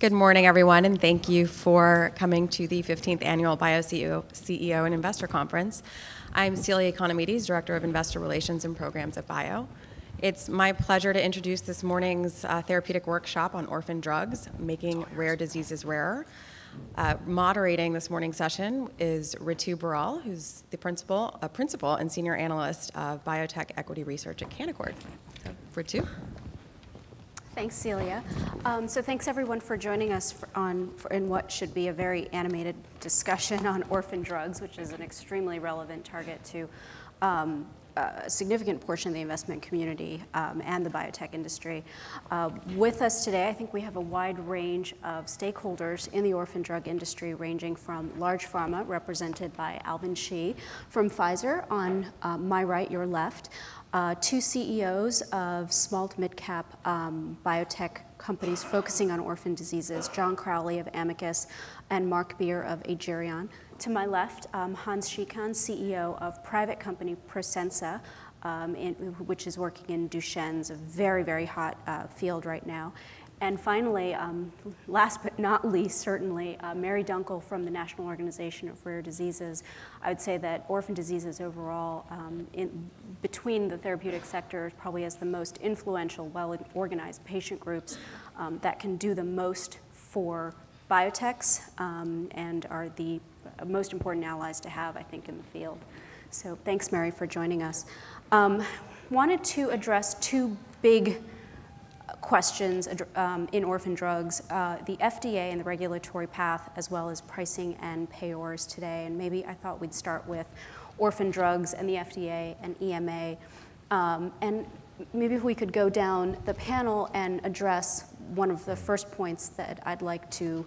Good morning, everyone, and thank you for coming to the 15th Annual CEO and Investor Conference. I'm Celia Economides, Director of Investor Relations and Programs at Bio. It's my pleasure to introduce this morning's therapeutic workshop on orphan drugs, making rare diseases rarer. Moderating this morning's session is Ritu Baral, who's the principal and senior analyst of biotech equity research at Canaccord. So, Ritu. Thanks, Celia. So thanks, everyone, for joining us in what should be a very animated discussion on orphan drugs, which is an extremely relevant target to a significant portion of the investment community and the biotech industry. With us today, I think we have a wide range of stakeholders in the orphan drug industry, ranging from large pharma, represented by Alvin Shi from Pfizer, on my right, your left, two CEOs of small to mid-cap biotech companies focusing on orphan diseases, John Crowley of Amicus and Mark Beer of Agerion. To my left, Hans Schickan, CEO of private company Prosensa, which is working in Duchenne's, a very, very hot field right now. And finally, last but not least, certainly, Mary Dunkel from the National Organization of Rare Diseases. I would say that orphan diseases overall, between the therapeutic sectors, probably has the most influential, well-organized patient groups that can do the most for biotechs and are the most important allies to have, I think, in the field. So thanks, Mary, for joining us. Wanted to address two big questions in orphan drugs, the FDA and the regulatory path, as well as pricing and payors today. And maybe I thought we'd start with orphan drugs and the FDA and EMA. And maybe if we could go down the panel and address one of the first points that I'd like to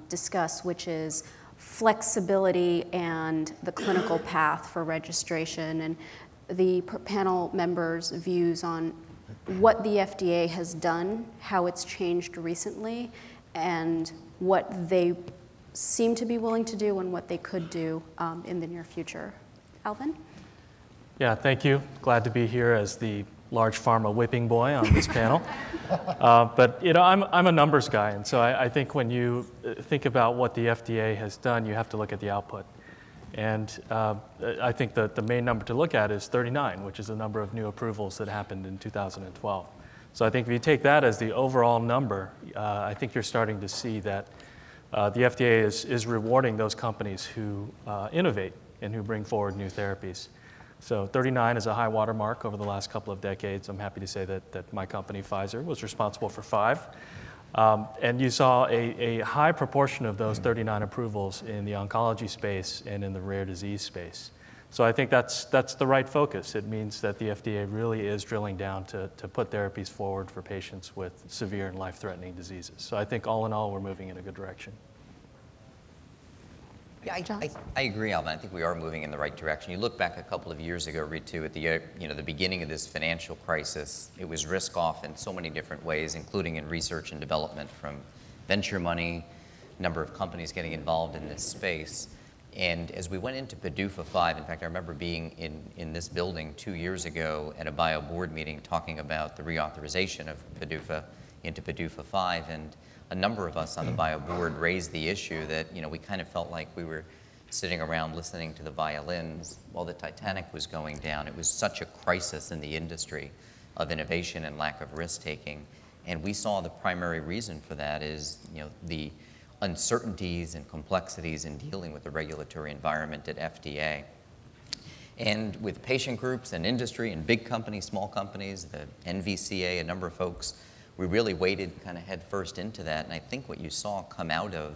discuss, which is flexibility and the clinical path for registration, and the panel members' views on what the FDA has done, how it's changed recently, and what they seem to be willing to do and what they could do in the near future. Alvin? Yeah, thank you. Glad to be here as the large pharma whipping boy on this panel. But you know, I'm a numbers guy, and so I think when you think about what the FDA has done, you have to look at the output. And I think that the main number to look at is 39, which is the number of new approvals that happened in 2012. So I think if you take that as the overall number, I think you're starting to see that the FDA is rewarding those companies who innovate and who bring forward new therapies. So 39 is a high watermark over the last couple of decades. I'm happy to say that my company, Pfizer, was responsible for 5. And you saw a high proportion of those 39 approvals in the oncology space and in the rare disease space. So I think that's the right focus. It means that the FDA really is drilling down to put therapies forward for patients with severe and life-threatening diseases. So I think all in all, we're moving in a good direction. Yeah, I agree, Alvin. I think we are moving in the right direction. You look back a couple of years ago, Ritu, at the beginning of this financial crisis, it was risk off in so many different ways, including in research and development, from venture money, number of companies getting involved in this space. And as we went into PDUFA 5, in fact, I remember being in this building 2 years ago at a bio board meeting talking about the reauthorization of PDUFA into PDUFA 5, and a number of us on the bio board raised the issue that we kind of felt like we were sitting around listening to the violins while the Titanic was going down. It was such a crisis in the industry of innovation and lack of risk-taking. And we saw the primary reason for that is the uncertainties and complexities in dealing with the regulatory environment at FDA. And with patient groups and industry and big companies, small companies, the NVCA, a number of folks, we really waded kind of head first into that. And I think what you saw come out of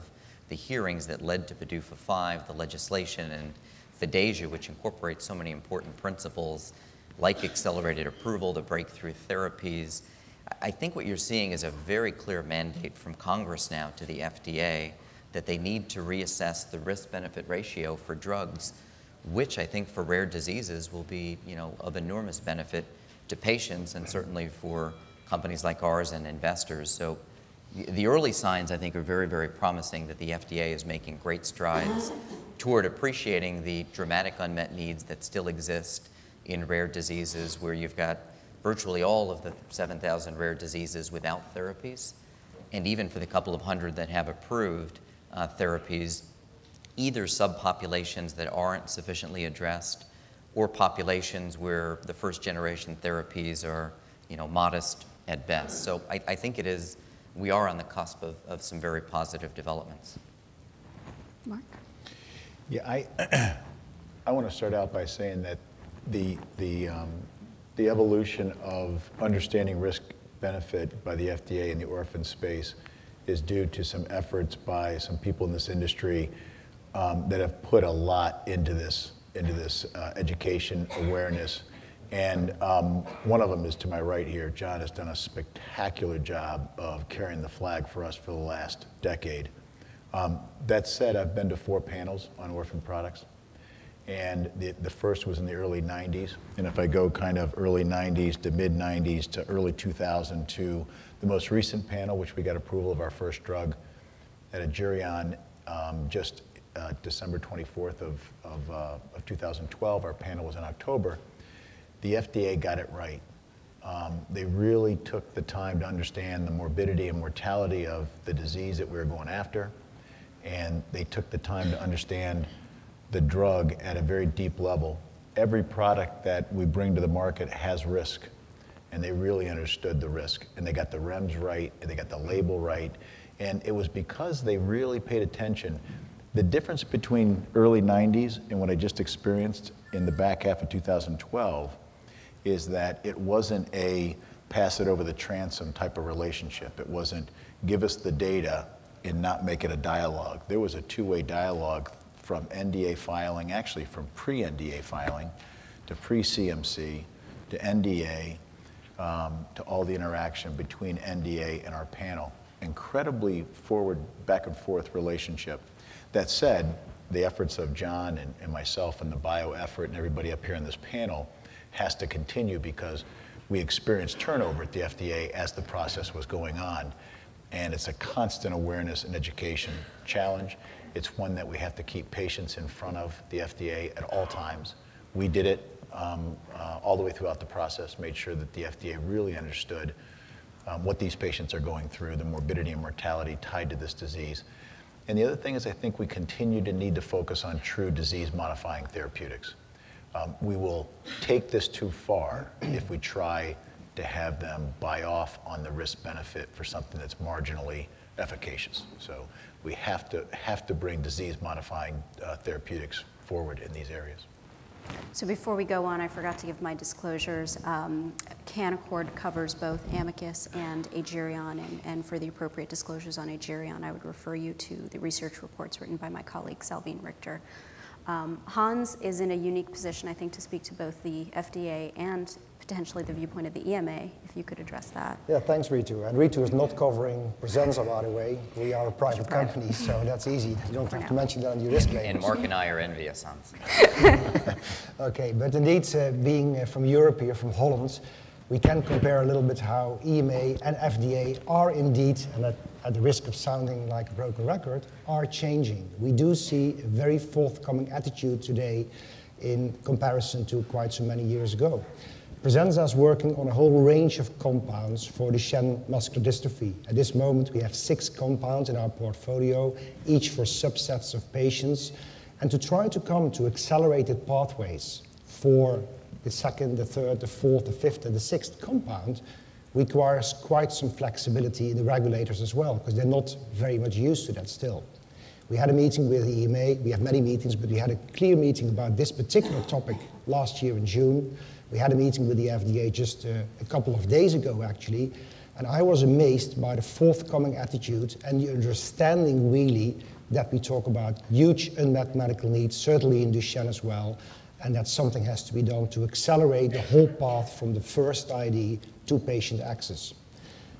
the hearings that led to PDUFA 5, the legislation, and FDASIA, which incorporates so many important principles like accelerated approval, the breakthrough therapies, I think what you're seeing is a very clear mandate from Congress now to the FDA that they need to reassess the risk-benefit ratio for drugs, which I think for rare diseases will be of enormous benefit to patients and certainly for companies like ours and investors. So the early signs, I think, are very, very promising that the FDA is making great strides toward appreciating the dramatic unmet needs that still exist in rare diseases, where you've got virtually all of the 7,000 rare diseases without therapies. and even for the couple of hundred that have approved therapies, either subpopulations that aren't sufficiently addressed or populations where the first generation therapies are, modest at best. So I think we are on the cusp of some very positive developments. Mark? Yeah, I want to start out by saying that the evolution of understanding risk-benefit by the FDA in the orphan space is due to some efforts by some people in this industry that have put a lot into this education awareness. And one of them is to my right here. John has done a spectacular job of carrying the flag for us for the last decade. That said, I've been to 4 panels on orphan products. And the first was in the early 90s. And if I go kind of early 90s to mid 90s to early 2000 to the most recent panel, which we got approval of our first drug at a jury on just December 24th of 2012. Our panel was in October. The FDA got it right. They really took the time to understand the morbidity and mortality of the disease that we were going after. And they took the time to understand the drug at a very deep level. Every product that we bring to the market has risk, and they really understood the risk, and they got the REMS right, and they got the label right, and it was because they really paid attention. The difference between early 90s and what I just experienced in the back half of 2012 is that it wasn't a pass it over the transom type of relationship. It wasn't give us the data and not make it a dialogue. There was a two-way dialogue from NDA filing, actually from pre-NDA filing to pre-CMC to NDA to all the interaction between NDA and our panel. Incredibly forward, back and forth relationship. That said, the efforts of John and myself and the bio effort and everybody up here in this panel has to continue because we experienced turnover at the FDA as the process was going on. And it's a constant awareness and education challenge. It's one that we have to keep patients in front of the FDA at all times. We did it all the way throughout the process, made sure that the FDA really understood what these patients are going through, the morbidity and mortality tied to this disease. And the other thing is I think we continue to need to focus on true disease-modifying therapeutics. We will take this too far if we try to have them buy off on the risk-benefit for something that's marginally efficacious. So we have to bring disease-modifying therapeutics forward in these areas. So before we go on, I forgot to give my disclosures. Canaccord covers both Amicus and Agerion, and for the appropriate disclosures on Agerion, I would refer you to the research reports written by my colleague, Salveen Richter. Hans is in a unique position, I think, to speak to both the FDA and potentially the viewpoint of the EMA, if you could address that. Yeah, thanks, Ritu. And Ritu is not covering Presenza, by the way. We are a private company, so that's easy. You don't have to mention that on your risk labels. And Mark and I are envious, Hans. Okay, but indeed, being from Europe here, from Holland, we can compare a little bit how EMA and FDA are indeed, and at the risk of sounding like a broken record, are changing. We do see a very forthcoming attitude today in comparison to quite so many years ago. Presenza is working on a whole range of compounds for Duchenne muscular dystrophy. At this moment, we have 6 compounds in our portfolio, each for subsets of patients. And to try to come to accelerated pathways for the second, the third, the fourth, the fifth, and the sixth compound requires quite some flexibility in the regulators as well, because they're not very much used to that still. We had a meeting with the EMA. We have many meetings, but we had a clear meeting about this particular topic last year in June. We had a meeting with the FDA just a couple of days ago, actually, and I was amazed by the forthcoming attitude and the understanding, really, that we talk about huge unmet medical needs, certainly in Duchenne as well, and that something has to be done to accelerate the whole path from the first ID to patient access.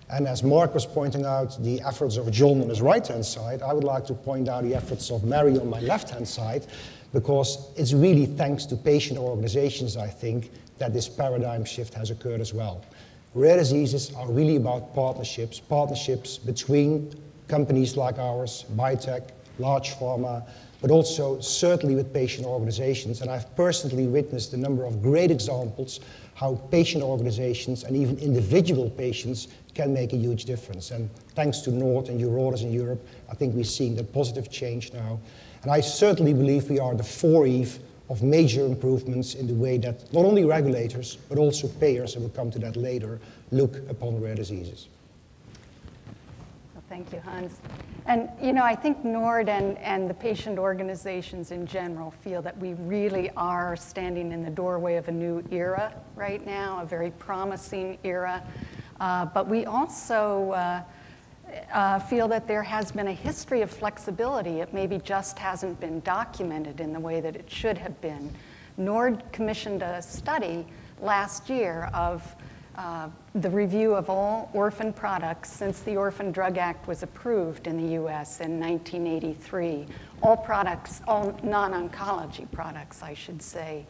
And as Mark was pointing out the efforts of John on his right-hand side, I would like to point out the efforts of Mary on my left-hand side, because it's really thanks to patient organizations, I think, that this paradigm shift has occurred as well. Rare diseases are really about partnerships between companies like ours, biotech, large pharma, but also certainly with patient organizations. And I've personally witnessed a number of great examples how patient organizations and even individual patients can make a huge difference. And thanks to Nord and Eurotas in Europe, I think we're seeing that positive change now. And I certainly believe we are the foreeve of major improvements in the way that not only regulators, but also payers, and we'll come to that later, look upon rare diseases. Well, thank you, Hans. And you know, I think Nord and the patient organizations in general feel that we really are standing in the doorway of a new era right now, a very promising era. But we also feel that there has been a history of flexibility. It maybe just hasn't been documented in the way that it should have been. Nord commissioned a study last year of the review of all orphan products since the Orphan Drug Act was approved in the US in 1983. All products, all non-oncology products, I should say.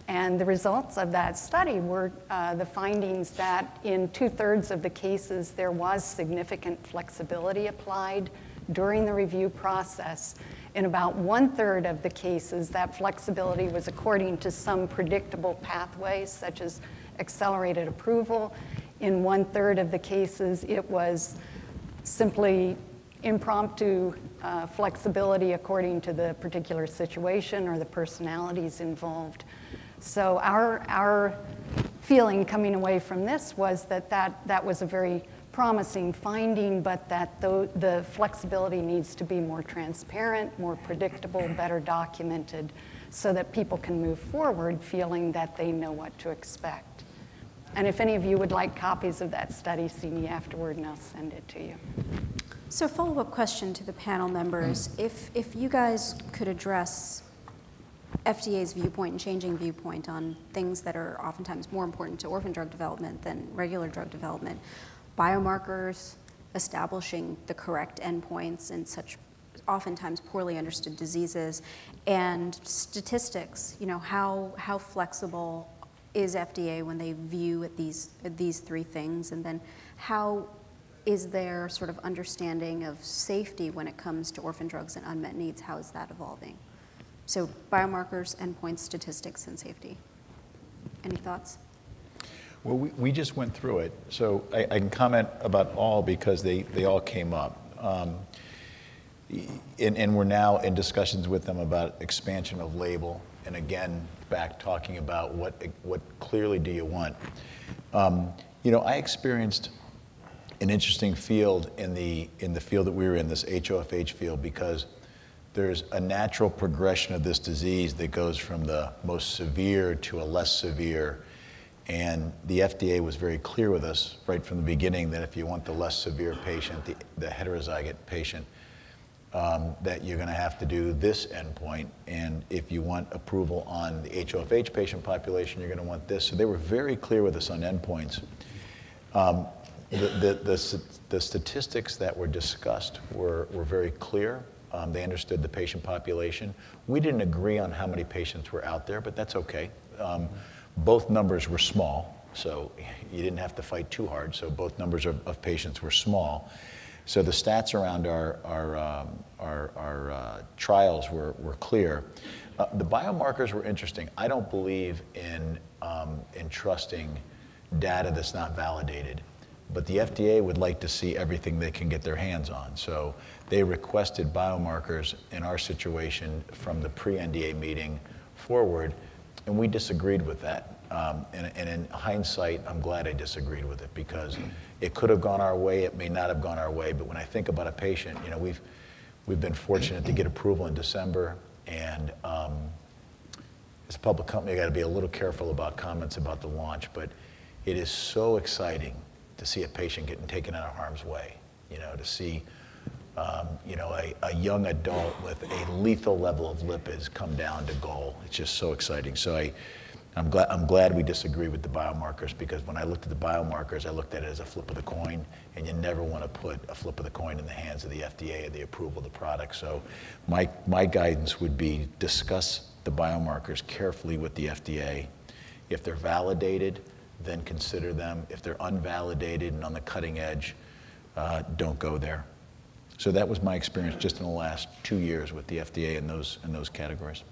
And the results of that study were the findings that in 2/3 of the cases, there was significant flexibility applied during the review process. In about 1/3 of the cases, that flexibility was according to some predictable pathways, such as accelerated approval. In 1/3 of the cases, it was simply impromptu flexibility according to the particular situation or the personalities involved. So our feeling coming away from this was that was a very promising finding, but that the flexibility needs to be more transparent, more predictable, better documented, so that people can move forward feeling that they know what to expect. And if any of you would like copies of that study, see me afterward and I'll send it to you. So follow-up question to the panel members. If you guys could address FDA's viewpoint and changing viewpoint on things that are oftentimes more important to orphan drug development than regular drug development, biomarkers, establishing the correct endpoints in such oftentimes poorly understood diseases, and statistics, you know, how flexible is FDA when they view these three things, and then how is their sort of understanding of safety when it comes to orphan drugs and unmet needs? How is that evolving? So biomarkers, endpoints, statistics, and safety. Any thoughts? Well, we just went through it, so I can comment about all because they all came up. And we're now in discussions with them about expansion of label, and again, back talking about what clearly do you want. You know, I experienced an interesting field in the field that we were in, this HoFH field, because there's a natural progression of this disease that goes from the most severe to a less severe. And the FDA was very clear with us right from the beginning that if you want the less severe patient, the heterozygote patient, that you're going to have to do this endpoint. And if you want approval on the HoFH patient population, you're going to want this. So they were very clear with us on endpoints. The statistics that were discussed were very clear. They understood the patient population. We didn't agree on how many patients were out there, but that's okay. Both numbers were small, so you didn't have to fight too hard. So both numbers of patients were small. So the stats around our trials were clear. The biomarkers were interesting. I don't believe in trusting data that's not validated. But the FDA would like to see everything they can get their hands on. So they requested biomarkers in our situation from the pre-NDA meeting forward, and we disagreed with that. And in hindsight, I'm glad I disagreed with it, because it could have gone our way, it may not have gone our way, but when I think about a patient, you know, we've been fortunate to get approval in December, and as a public company, I gotta be a little careful about comments about the launch, but it is so exciting to see a patient getting taken out of harm's way, you know, to see, you know, a young adult with a lethal level of lipids come down to goal. It's just so exciting. So I'm glad we disagree with the biomarkers, because when I looked at the biomarkers, I looked at it as a flip of the coin, and you never want to put a flip of the coin in the hands of the FDA and the approval of the product. So my guidance would be discuss the biomarkers carefully with the FDA. If they're validated, then consider them. If they're unvalidated and on the cutting edge, don't go there. So that was my experience just in the last 2 years with the FDA in those categories.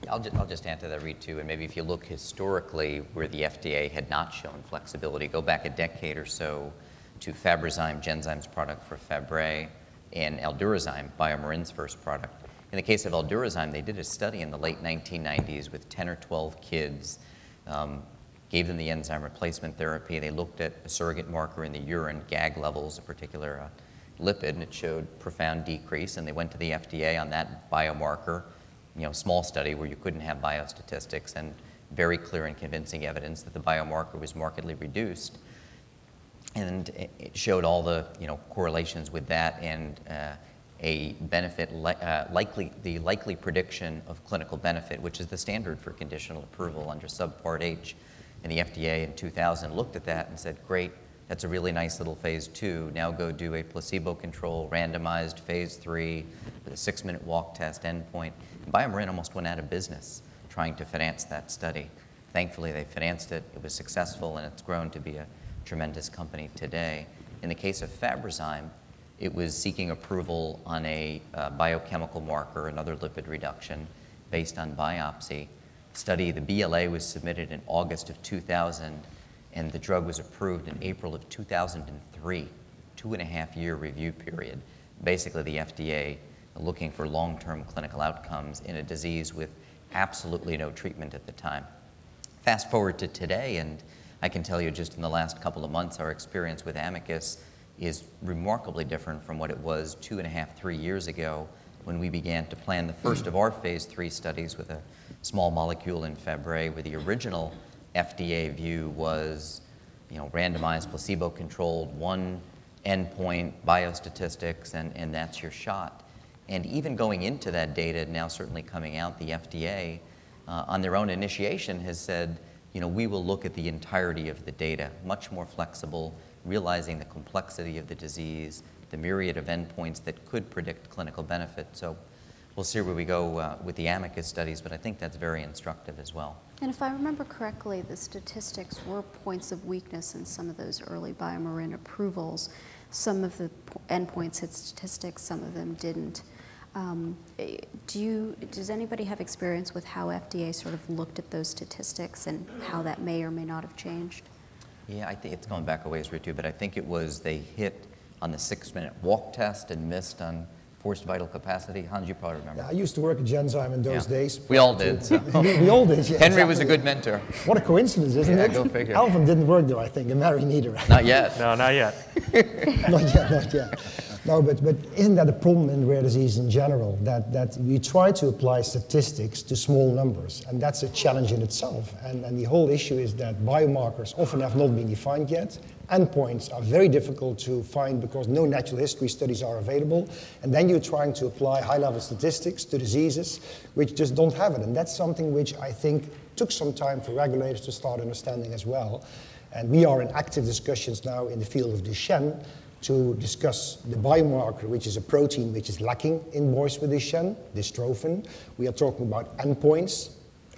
I'll just add to that, Reed, too. And maybe if you look historically where the FDA had not shown flexibility, go back a decade or so to Fabrazyme, Genzyme's product for Fabry, and Aldurazyme, BioMarin's first product. In the case of Aldurazyme, they did a study in the late 1990s with 10 or 12 kids, gave them the enzyme replacement therapy. They looked at a surrogate marker in the urine, GAG levels, a particular lipid, and it showed profound decrease. And they went to the FDA on that biomarker, small study where you couldn't have biostatistics, and very clear and convincing evidence that the biomarker was markedly reduced. And it showed all the correlations with that and a benefit, the likely prediction of clinical benefit, which is the standard for conditional approval under Subpart H. And the FDA in 2000 looked at that and said, great, that's a really nice little phase 2. Now go do a placebo-controlled, randomized phase 3 with a 6-minute walk test endpoint. And BioMarin almost went out of business trying to finance that study. Thankfully, they financed it. It was successful, and it's grown to be a tremendous company today. In the case of Fabrazyme, it was seeking approval on a biochemical marker, another lipid reduction, based on biopsy. The BLA was submitted in August of 2000, and the drug was approved in April of 2003, 2.5-year review period. Basically, the FDA looking for long-term clinical outcomes in a disease with absolutely no treatment at the time. Fast forward to today, and I can tell you just in the last couple of months, our experience with Amicus is remarkably different from what it was 2.5, 3 years ago when we began to plan the first of our phase 3 studies with a small molecule in Fabry, where the original FDA view was, randomized, placebo-controlled, one endpoint, biostatistics, and that's your shot. And even going into that data, now certainly coming out, the FDA, on their own initiation, has said, we will look at the entirety of the data, much more flexible, realizing the complexity of the disease, the myriad of endpoints that could predict clinical benefit. So we'll see where we go with the Amicus studies, but I think that's very instructive as well. And if I remember correctly, the statistics were points of weakness in some of those early BioMarin approvals. Some of the endpoints had statistics, some of them didn't. Does anybody have experience with how FDA sort of looked at those statistics and how that may or may not have changed? Yeah, I think it's going back a ways, too, but I think it was they hit on the 6-minute walk test and missed on forced vital capacity. Hans, you probably remember. Yeah, I used to work at Genzyme in those days. We all did. So. we all did, yeah. Henry was a good mentor. What a coincidence, isn't it? Go figure. Alvin didn't work though, I think, and Mary neither. Not yet. No, not yet. Not yet. No, but isn't that a problem in rare disease in general, that we try to apply statistics to small numbers, and that's a challenge in itself. And the whole issue is that biomarkers often have not been defined yet. Endpoints are very difficult to find because no natural history studies are available, and then you're trying to apply high-level statistics to diseases which just don't have it. And that's something which I think took some time for regulators to start understanding as well. And we are in active discussions now in the field of Duchenne to discuss the biomarker, which is a protein which is lacking in boys with Duchenne, dystrophin. We are talking about endpoints.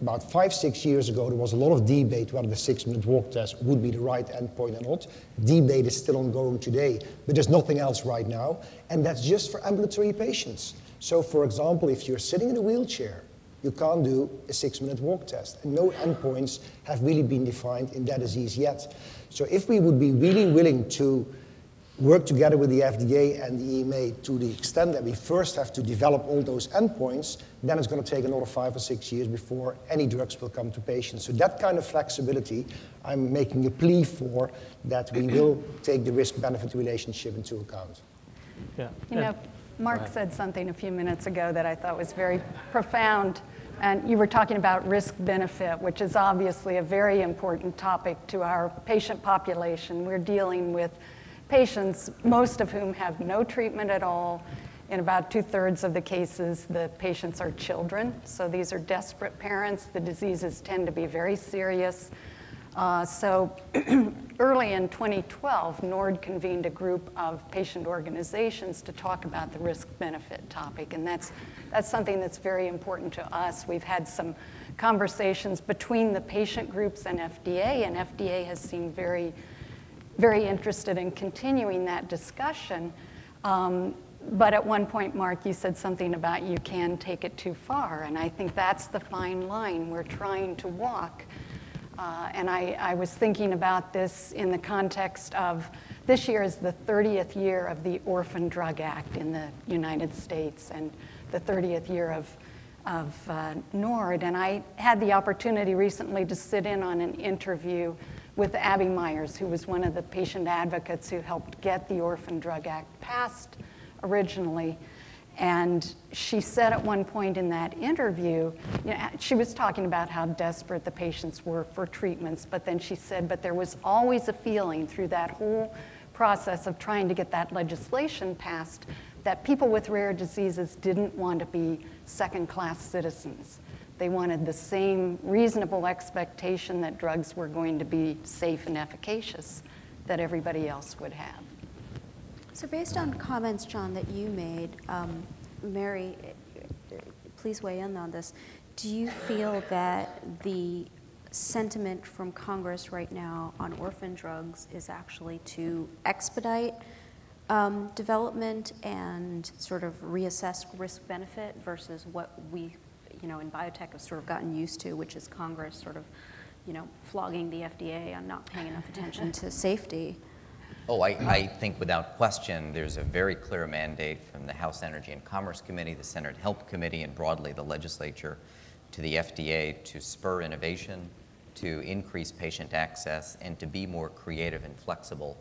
About 5-6 years ago, there was a lot of debate whether the 6-minute walk test would be the right endpoint or not. Debate is still ongoing today, but there's nothing else right now, and that's just for ambulatory patients. So, for example, if you're sitting in a wheelchair, you can't do a 6-minute walk test, and no endpoints have really been defined in that disease yet. So if we would be really willing to work together with the FDA and the EMA to the extent that we first have to develop all those endpoints, then it's going to take another 5 or 6 years before any drugs will come to patients. So that kind of flexibility, I'm making a plea for, that we will take the risk-benefit relationship into account. Yeah. Mark said something a few minutes ago that I thought was very profound, and you were talking about risk-benefit, which is obviously a very important topic to our patient population. We're dealing with patients, most of whom have no treatment at all. In about 2/3 of the cases, the patients are children. So these are desperate parents. The diseases tend to be very serious. So early in 2012, NORD convened a group of patient organizations to talk about the risk-benefit topic. And that's something that's very important to us. We've had some conversations between the patient groups and FDA has seemed very interested in continuing that discussion. But at one point, Mark, you said something about you can take it too far, and I think that's the fine line we're trying to walk. And I was thinking about this in the context of this year is the 30th year of the Orphan Drug Act in the United States and the 30th year of NORD. And I had the opportunity recently to sit in on an interview with Abby Myers, who was one of the patient advocates who helped get the Orphan Drug Act passed originally. And she said at one point in that interview, she was talking about how desperate the patients were for treatments, but then she said, but there was always a feeling through that whole process of trying to get that legislation passed that people with rare diseases didn't want to be second-class citizens. They wanted the same reasonable expectation that drugs were going to be safe and efficacious that everybody else would have. So based on comments, John, that you made, Mary, please weigh in on this. Do you feel that the sentiment from Congress right now on orphan drugs is actually to expedite development and sort of reassess risk-benefit versus what we, in biotech have sort of gotten used to, which is Congress sort of, flogging the FDA on not paying enough attention to safety? Oh, I think without question, there's a very clear mandate from the House Energy and Commerce Committee, the Senate Health Committee, and broadly the legislature to the FDA to spur innovation, to increase patient access, and to be more creative and flexible,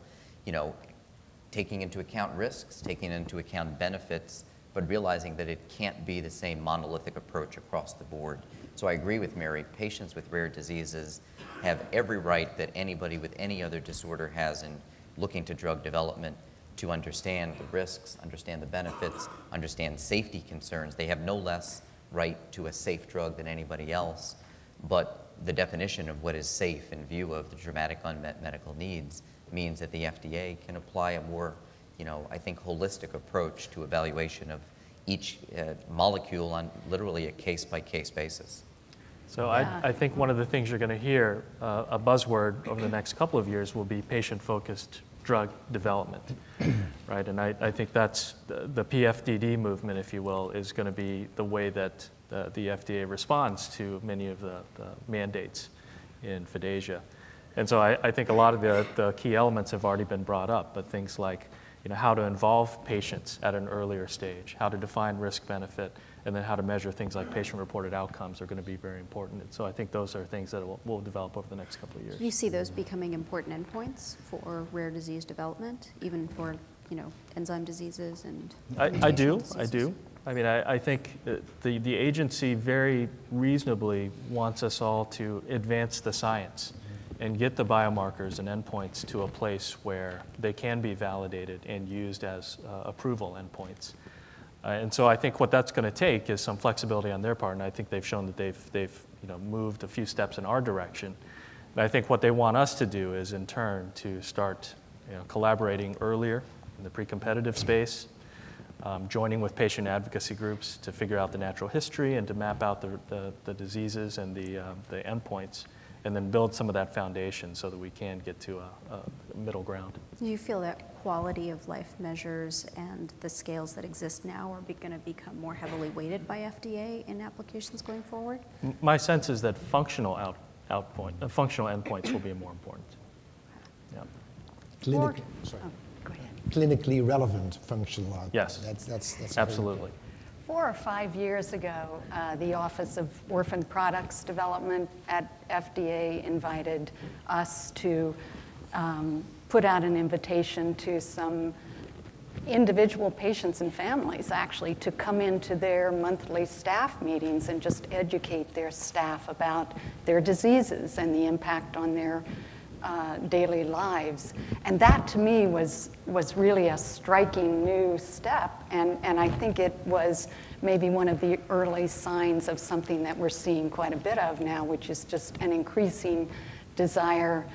taking into account risks, taking into account benefits, but realizing that it can't be the same monolithic approach across the board. So I agree with Mary, patients with rare diseases have every right that anybody with any other disorder has in looking to drug development to understand the risks, understand the benefits, understand safety concerns. They have no less right to a safe drug than anybody else, but the definition of what is safe in view of the dramatic unmet medical needs means that the FDA can apply a more, I think, holistic approach to evaluation of each molecule on literally a case-by-case basis. So yeah. I think one of the things you're going to hear, a buzzword over the next couple of years will be patient-focused drug development, right? And I think that's the PFDD movement, if you will, is going to be the way that the FDA responds to many of the mandates in FDASIA. And so I think a lot of the key elements have already been brought up, but things like how to involve patients at an earlier stage, how to define risk-benefit, and then how to measure things like patient-reported outcomes are going to be very important. And so I think those are things that we'll develop over the next couple of years. Do you see those becoming important endpoints for rare disease development, even for enzyme diseases and I do. I mean, I think the agency very reasonably wants us all to advance the science and get the biomarkers and endpoints to a place where they can be validated and used as approval endpoints. And so I think what that's going to take is some flexibility on their part, and I think they've shown that they've moved a few steps in our direction. And I think what they want us to do is, in turn, to start collaborating earlier in the pre-competitive space, joining with patient advocacy groups to figure out the natural history and to map out the diseases and the endpoints, and then build some of that foundation so that we can get to a middle ground. Do you feel that quality of life measures and the scales that exist now are going to become more heavily weighted by FDA in applications going forward? My sense is that functional endpoints will be more important. Yeah. Go ahead. Clinically relevant functional outcomes. Yes. That's absolutely. 4 or 5 years ago, the Office of Orphan Products Development at FDA invited us to put out an invitation to some individual patients and families, actually, to come into their monthly staff meetings and just educate their staff about their diseases and the impact on their daily lives. And that, to me, was really a striking new step. And I think it was maybe one of the early signs of something that we're seeing quite a bit of now, which is just an increasing desire,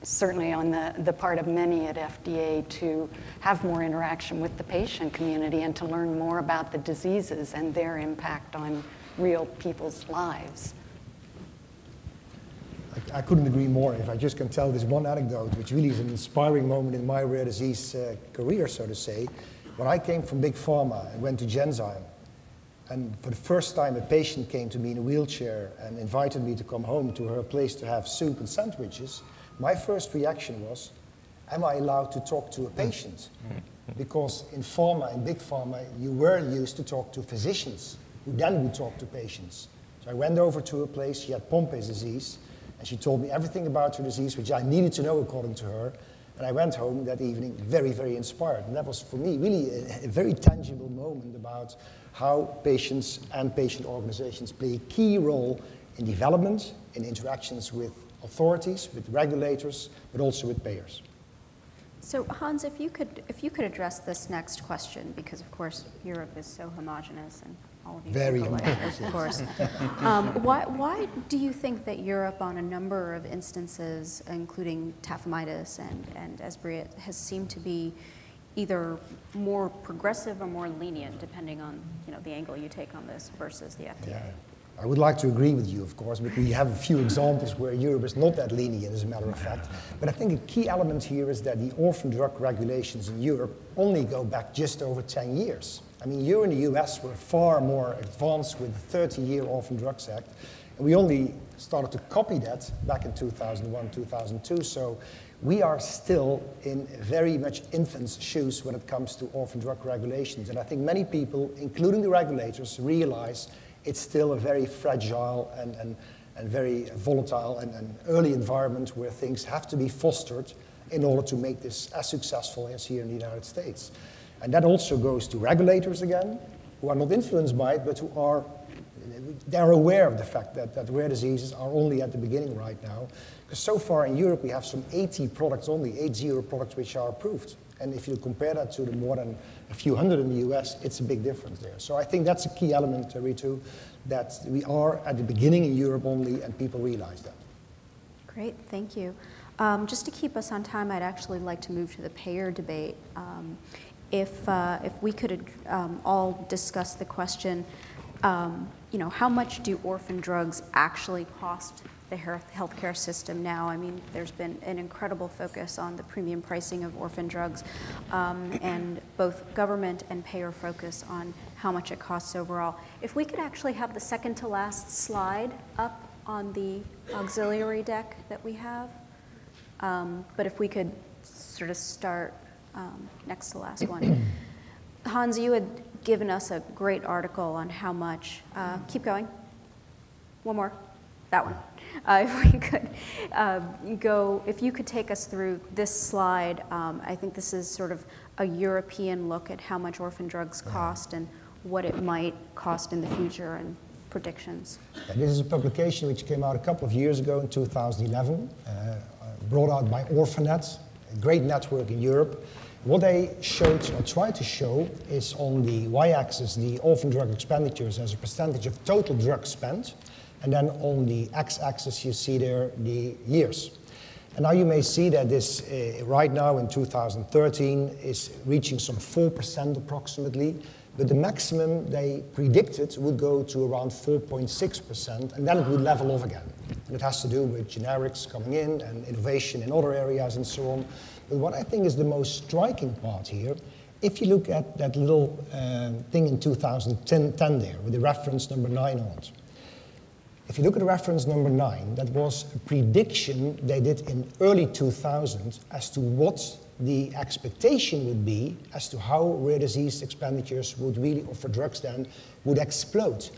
certainly on the part of many at FDA, to have more interaction with the patient community and to learn more about the diseases and their impact on real people's lives. I couldn't agree more. If I just can tell this one anecdote, which really is an inspiring moment in my rare disease career, so to say. When I came from Big Pharma and went to Genzyme, and for the first time a patient came to me in a wheelchair and invited me to come home to her place to have soup and sandwiches, my first reaction was, am I allowed to talk to a patient? Because in pharma, in Big Pharma, you were used to talk to physicians, who then would talk to patients. So I went over to her place, she had Pompe's disease, and she told me everything about her disease, which I needed to know according to her. And I went home that evening very, very inspired. And that was, for me, really a very tangible moment about how patients and patient organizations play a key role in development, in interactions with authorities, with regulators, but also with payers. So Hans, if you could address this next question, because of course Europe is so homogenous and all of you Very people homogeneous, of course. Why do you think that Europe on a number of instances, including tafamidis and Esbriet, has seemed to be either more progressive or more lenient, depending on the angle you take on this versus the FDA? Yeah. I would like to agree with you, of course, but we have a few examples where Europe is not that lenient, as a matter of fact. But I think a key element here is that the orphan drug regulations in Europe only go back just over 10 years. I mean, you in the US were far more advanced with the 30-year Orphan Drugs Act, and we only started to copy that back in 2001, 2002. So we are still in very much infants' shoes when it comes to orphan drug regulations. And I think many people, including the regulators, realize it's still a very fragile and very volatile and early environment where things have to be fostered in order to make this as successful as here in the United States. And that also goes to regulators again, who are not influenced by it, but who are they're aware of the fact that rare diseases are only at the beginning right now. Because so far in Europe we have some 80 products, only 80 products which are approved. And if you compare that to the more than a few hundred in the US, it's a big difference there. So I think that's a key element, Ritu, that we are at the beginning in Europe only, and people realize that. Great, thank you. Just to keep us on time, I'd actually like to move to the payer debate. If we could all discuss the question, how much do orphan drugs actually cost the healthcare system now? I mean, there's been an incredible focus on the premium pricing of orphan drugs, and both government and payer focus on how much it costs overall. If we could actually have the second to last slide up on the auxiliary deck that we have, but if we could sort of start next to the last one. Hans, you had given us a great article on how much, keep going, one more, that one. If we could if you could take us through this slide, I think this is sort of a European look at how much orphan drugs cost and what it might cost in the future and predictions. This is a publication which came out a couple of years ago in 2011, brought out by Orphanet, a great network in Europe. What they showed, or tried to show, is on the y-axis the orphan drug expenditures as a percentage of total drugs spent, and then on the x-axis you see there the years. And now you may see that this, right now in 2013, is reaching some 4% approximately, but the maximum they predicted would go to around 4.6%, and then it would level off again. And it has to do with generics coming in and innovation in other areas and so on. But what I think is the most striking part here, if you look at that little thing in 2010 there, with the reference number 9 on it. If you look at reference number 9, that was a prediction they did in early 2000 as to what the expectation would be as to how rare disease expenditures would really, or for drugs then, would explode.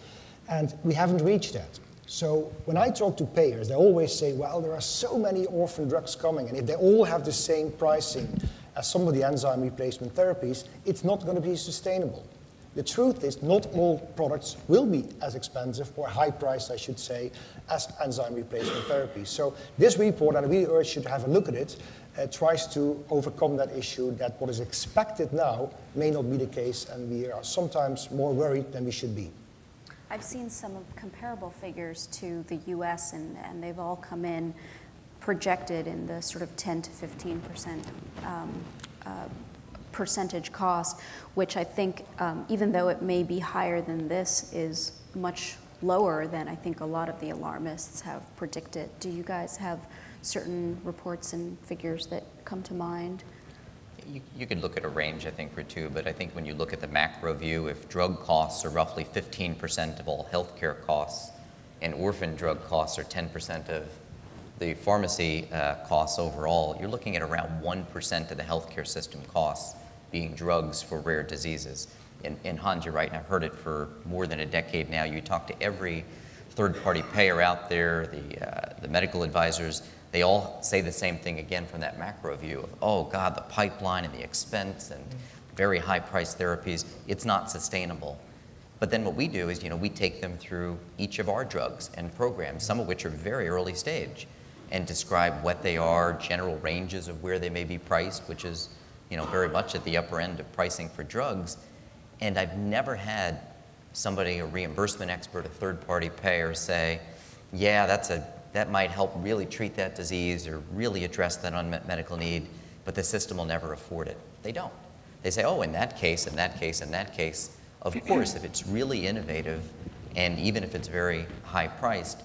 And we haven't reached that. So when I talk to payers, they always say, well, there are so many orphan drugs coming, and if they all have the same pricing as some of the enzyme replacement therapies, it's not going to be sustainable. The truth is, not all products will be as expensive, or high priced, I should say, as enzyme replacement therapies. So this report, and I really urge you to have a look at it, tries to overcome that issue that what is expected now may not be the case, and we are sometimes more worried than we should be. I've seen some of comparable figures to the US, and they've all come in projected in the sort of 10 to 15% percentage cost, which I think, even though it may be higher than this, is much lower than I think a lot of the alarmists have predicted. Do you guys have certain reports and figures that come to mind? You could look at a range, I think, Ritu, but I think when you look at the macro view, if drug costs are roughly 15% of all healthcare costs, and orphan drug costs are 10% of the pharmacy costs overall, you're looking at around 1% of the healthcare system costs being drugs for rare diseases. And Hans, you're right, and I've heard it for more than a decade now. You talk to every third-party payer out there, the medical advisors, they all say the same thing again from that macro view of, oh God, the pipeline and the expense and very high-priced therapies, it's not sustainable. But then what we do is, we take them through each of our drugs and programs, some of which are very early stage, and describe what they are, general ranges of where they may be priced, which is, very much at the upper end of pricing for drugs. And I've never had somebody, a reimbursement expert, a third-party payer say, yeah, that might help really treat that disease or really address that unmet medical need, but the system will never afford it. They don't. They say, oh, in that case, in that case, in that case, of course, if it's really innovative, and even if it's very high-priced,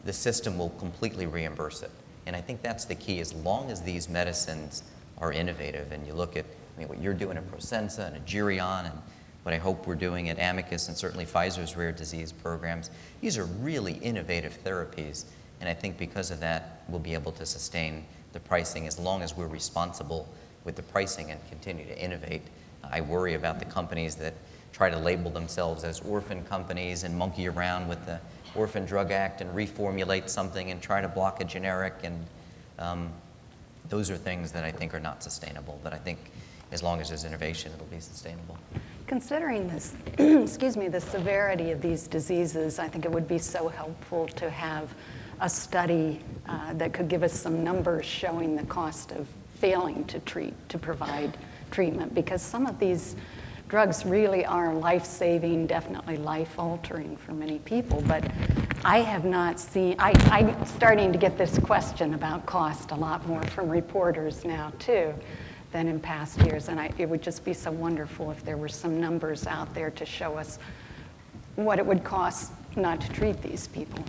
the system will completely reimburse it. And I think that's the key. As long as these medicines are innovative, and you look at what you're doing at Prosensa and at Gerion, and what I hope we're doing at Amicus, and certainly Pfizer's rare disease programs, these are really innovative therapies. And I think because of that, we'll be able to sustain the pricing as long as we're responsible with the pricing and continue to innovate. I worry about the companies that try to label themselves as orphan companies and monkey around with the Orphan Drug Act and reformulate something and try to block a generic. And those are things that I think are not sustainable. But I think as long as there's innovation, it'll be sustainable. Considering this, excuse me, the severity of these diseases, I think it would be so helpful to have a study that could give us some numbers showing the cost of failing to provide treatment, because some of these drugs really are life-saving, definitely life-altering for many people, but I have not seen, I'm starting to get this question about cost a lot more from reporters now too than in past years, and it would just be so wonderful if there were some numbers out there to show us what it would cost not to treat these people.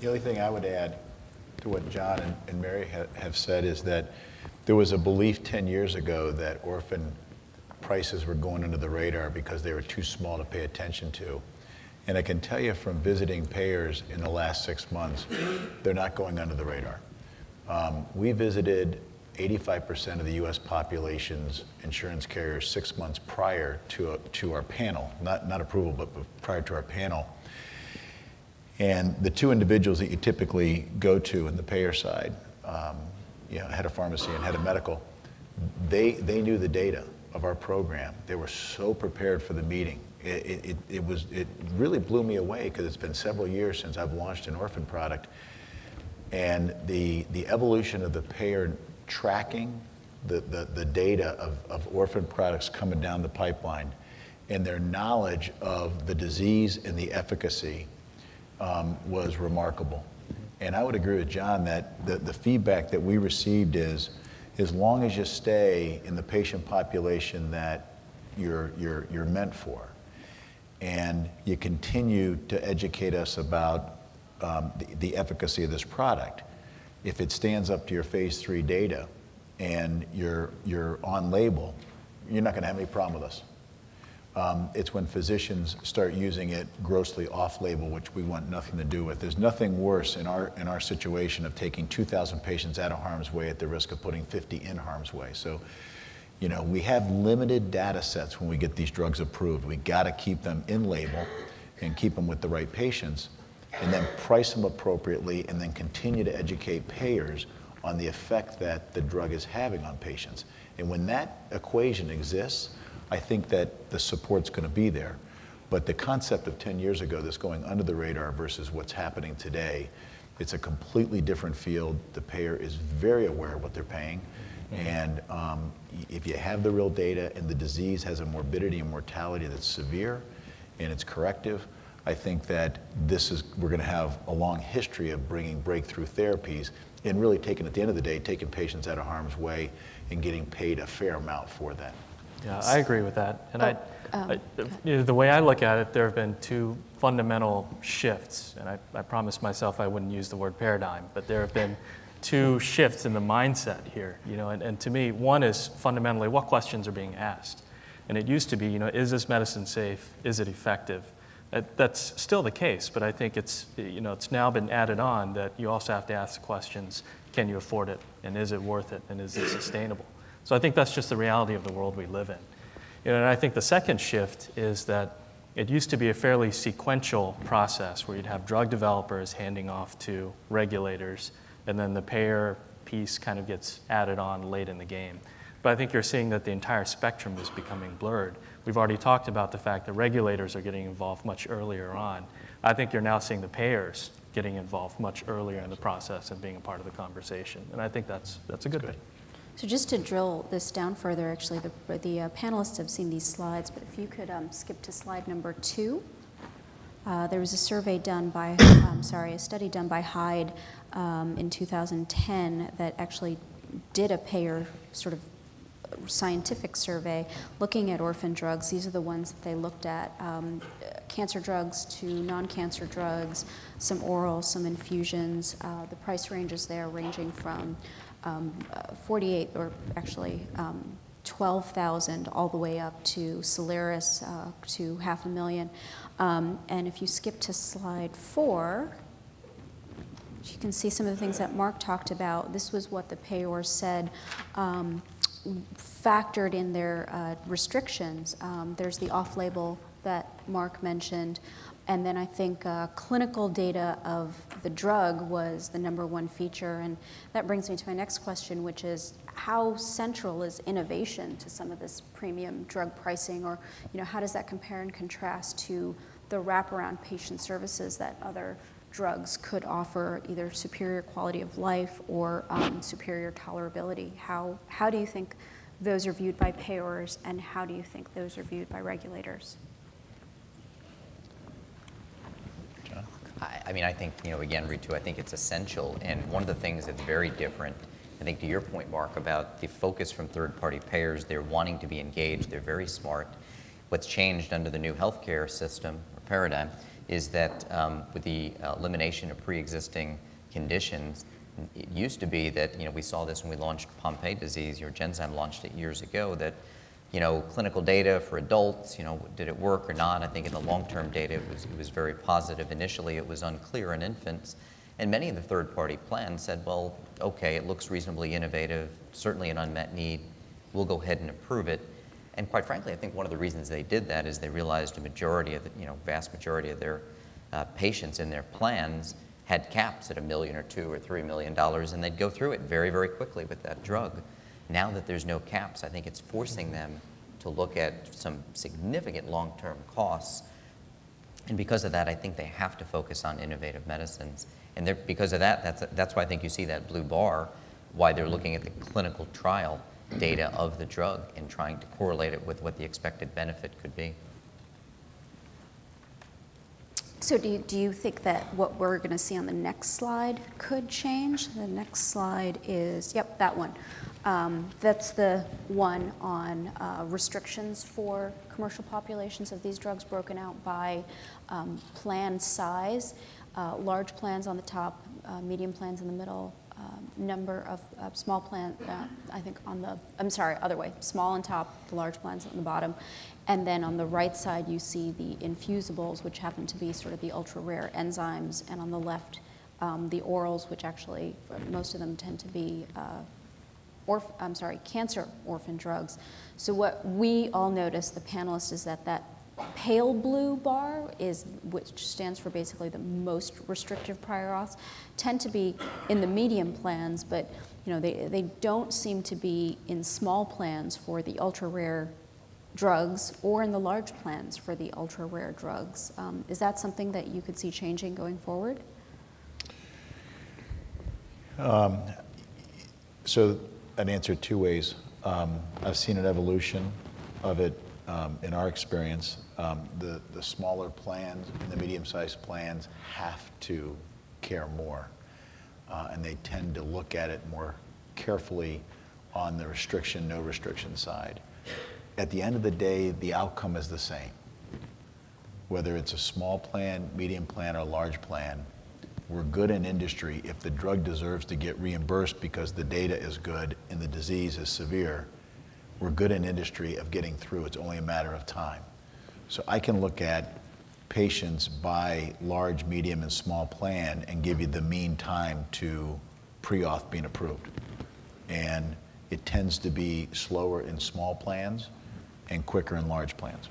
The only thing I would add to what John and Mary have said is that there was a belief 10 years ago that orphan prices were going under the radar because they were too small to pay attention to. And I can tell you from visiting payers in the last 6 months, they're not going under the radar. We visited 85% of the US population's insurance carriers 6 months prior to our panel, not approval, but prior to our panel. And the two individuals that you typically go to in the payer side, head of pharmacy and head of medical, they knew the data of our program. They were so prepared for the meeting. It really blew me away because it's been several years since I've launched an orphan product. And the evolution of the payer tracking the data of orphan products coming down the pipeline and their knowledge of the disease and the efficacy was remarkable. And I would agree with John that the feedback that we received is, as long as you stay in the patient population that you're meant for, and you continue to educate us about the efficacy of this product, if it stands up to your phase 3 data and you're on label, you're not going to have any problem with us. It's when physicians start using it grossly off-label, which we want nothing to do with. There's nothing worse in our situation of taking 2,000 patients out of harm's way at the risk of putting 50 in harm's way. So, we have limited data sets when we get these drugs approved. We got to keep them in label and keep them with the right patients, and then price them appropriately, and then continue to educate payers on the effect that the drug is having on patients. And when that equation exists, I think that the support's going to be there. But the concept of 10 years ago, this going under the radar versus what's happening today, it's a completely different field. The payer is very aware of what they're paying. And if you have the real data and the disease has a morbidity and mortality that's severe and it's corrective, I think that we're going to have a long history of bringing breakthrough therapies and really taking, at the end of the day, taking patients out of harm's way and getting paid a fair amount for that. Yeah, I agree with that. And the way I look at it, there have been two fundamental shifts, and I promised myself I wouldn't use the word paradigm, but there have been two shifts in the mindset here, and to me, one is fundamentally what questions are being asked. And it used to be, is this medicine safe? Is it effective? That's still the case, but I think it's now been added on that you also have to ask the questions, can you afford it? And is it worth it? And is it sustainable? So I think that's just the reality of the world we live in. And I think the second shift is that it used to be a fairly sequential process where you'd have drug developers handing off to regulators, and then the payer piece kind of gets added on late in the game. But I think you're seeing that the entire spectrum is becoming blurred. We've already talked about the fact that regulators are getting involved much earlier on. I think you're now seeing the payers getting involved much earlier in the process and being a part of the conversation. And I think that's a good thing. So just to drill this down further, actually, the panelists have seen these slides, but if you could skip to slide number 2. There was a survey done by, a study done by Hyde in 2010 that actually did a payer sort of scientific survey looking at orphan drugs. These are the ones that they looked at, cancer drugs to non-cancer drugs, some orals, some infusions. The price ranges there ranging from 48, or actually 12,000 all the way up to Solaris to $500,000. And if you skip to slide 4, you can see some of the things that Mark talked about. This was what the payors said factored in their restrictions. There's the off-label that Mark mentioned, and then I think clinical data of the drug was the #1 feature, and that brings me to my next question, which is how central is innovation to some of this premium drug pricing, or how does that compare and contrast to the wraparound patient services that other drugs could offer, either superior quality of life or superior tolerability? How do you think those are viewed by payors, and how do you think those are viewed by regulators? John? I think, again, Ritu, I think it's essential. And one of the things that's very different, I think to your point, Mark, about the focus from third-party payers, they're wanting to be engaged, they're very smart. What's changed under the new healthcare system or paradigm is that with the elimination of pre-existing conditions, it used to be that, we saw this when we launched Pompe disease, Genzyme launched it years ago, that, clinical data for adults, did it work or not? I think in the long-term data, it was very positive. Initially, it was unclear in infants. And many of the third-party plans said, well, okay, it looks reasonably innovative, certainly an unmet need, we'll go ahead and approve it. And quite frankly, I think one of the reasons they did that is they realized a majority of the, vast majority of their patients in their plans had caps at $1 million or $2 or $3 million, and they'd go through it very, very quickly with that drug. Now that there's no caps, I think it's forcing them to look at some significant long-term costs. And because of that, I think they have to focus on innovative medicines. And because of that, that's why I think you see that blue bar, why they're looking at the clinical trial data of the drug and trying to correlate it with what the expected benefit could be. So do you think that what we're going to see on the next slide could change? The next slide is, yep, that one. That's the one on restrictions for commercial populations of these drugs broken out by plan size. Large plans on the top, medium plans in the middle, number of small plans, I think on the, I'm sorry, other way, small on top, the large plans on the bottom. And then on the right side, you see the infusibles, which happen to be sort of the ultra-rare enzymes. And on the left, the orals, which actually, most of them tend to be cancer orphan drugs. So what we all notice, the panelists, is that pale blue bar is, which stands for basically the most restrictive prior auths, tend to be in the medium plans, but they don't seem to be in small plans for the ultra-rare drugs or in the large plans for the ultra-rare drugs. Is that something that you could see changing going forward? So I'd answer two ways. I've seen an evolution of it in our experience. The smaller plans and the medium-sized plans have to care more, and they tend to look at it more carefully on the restriction, no restriction side. At the end of the day, the outcome is the same. Whether it's a small plan, medium plan, or large plan, we're good in industry. If the drug deserves to get reimbursed because the data is good and the disease is severe, we're good in industry of getting through. It's only a matter of time. So I can look at patients by large, medium, and small plan and give you the mean time to pre-auth being approved. And it tends to be slower in small plans and quicker in large plans.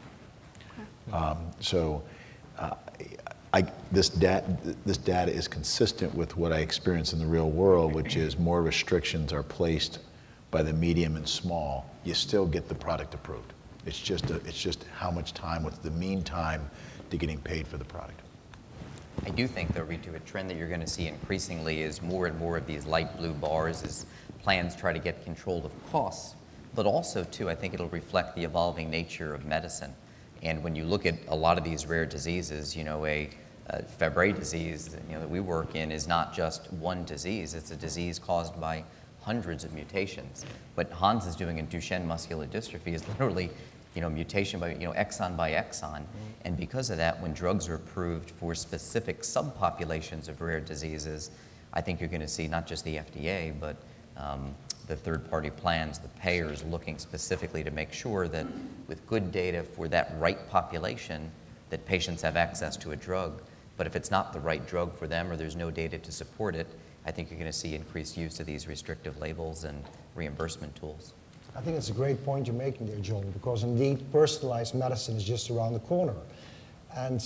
This data is consistent with what I experience in the real world, which is more restrictions are placed by the medium and small. You still get the product approved. It's just how much time, what's the mean time to getting paid for the product. I do think, though, Ritu, a trend that you're going to see increasingly is more and more of these light blue bars as plans try to get control of costs. But also, too, I think it'll reflect the evolving nature of medicine. And when you look at a lot of these rare diseases, you know, a Fabry disease, you know, that we work in is not just one disease. It's a disease caused by hundreds of mutations. What Hans is doing in Duchenne muscular dystrophy is literally, you know, mutation by, you know, exon by exon. And because of that, when drugs are approved for specific subpopulations of rare diseases, I think you're going to see not just the FDA, but the third-party plans, the payers looking specifically to make sure that with good data for that right population, that patients have access to a drug. But if it's not the right drug for them or there's no data to support it, I think you're going to see increased use of these restrictive labels and reimbursement tools. I think it's a great point you're making there, John, because indeed personalized medicine is just around the corner. And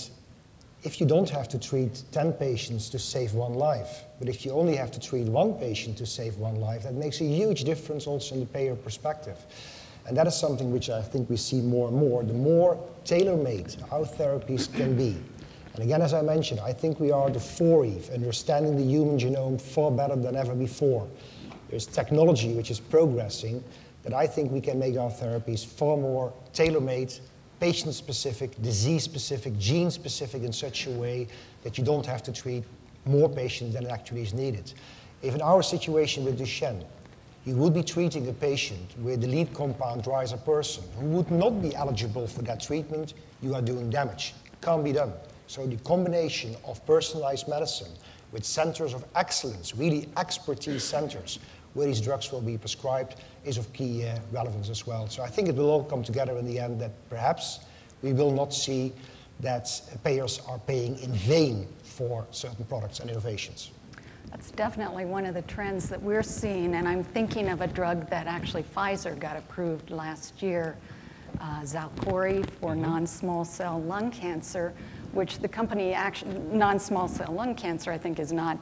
if you don't have to treat 10 patients to save one life, but if you only have to treat one patient to save one life, that makes a huge difference also in the payer perspective. And that is something which I think we see more and more. The more tailor-made our therapies can be. And again, as I mentioned, I think we are the forefront, understanding the human genome far better than ever before. There's technology which is progressing that I think we can make our therapies far more tailor-made, patient-specific, disease-specific, gene-specific in such a way that you don't have to treat more patients than actually is needed. If in our situation with Duchenne, you would be treating a patient where the lead compound drives a person who would not be eligible for that treatment, you are doing damage. Can't be done. So the combination of personalized medicine with centers of excellence, really expertise centers, where these drugs will be prescribed is of key relevance as well. So I think it will all come together in the end that perhaps we will not see that payers are paying in vain for certain products and innovations. That's definitely one of the trends that we're seeing, and I'm thinking of a drug that actually Pfizer got approved last year, Xalkori for non-small cell lung cancer, which the company actually, non-small cell lung cancer I think is not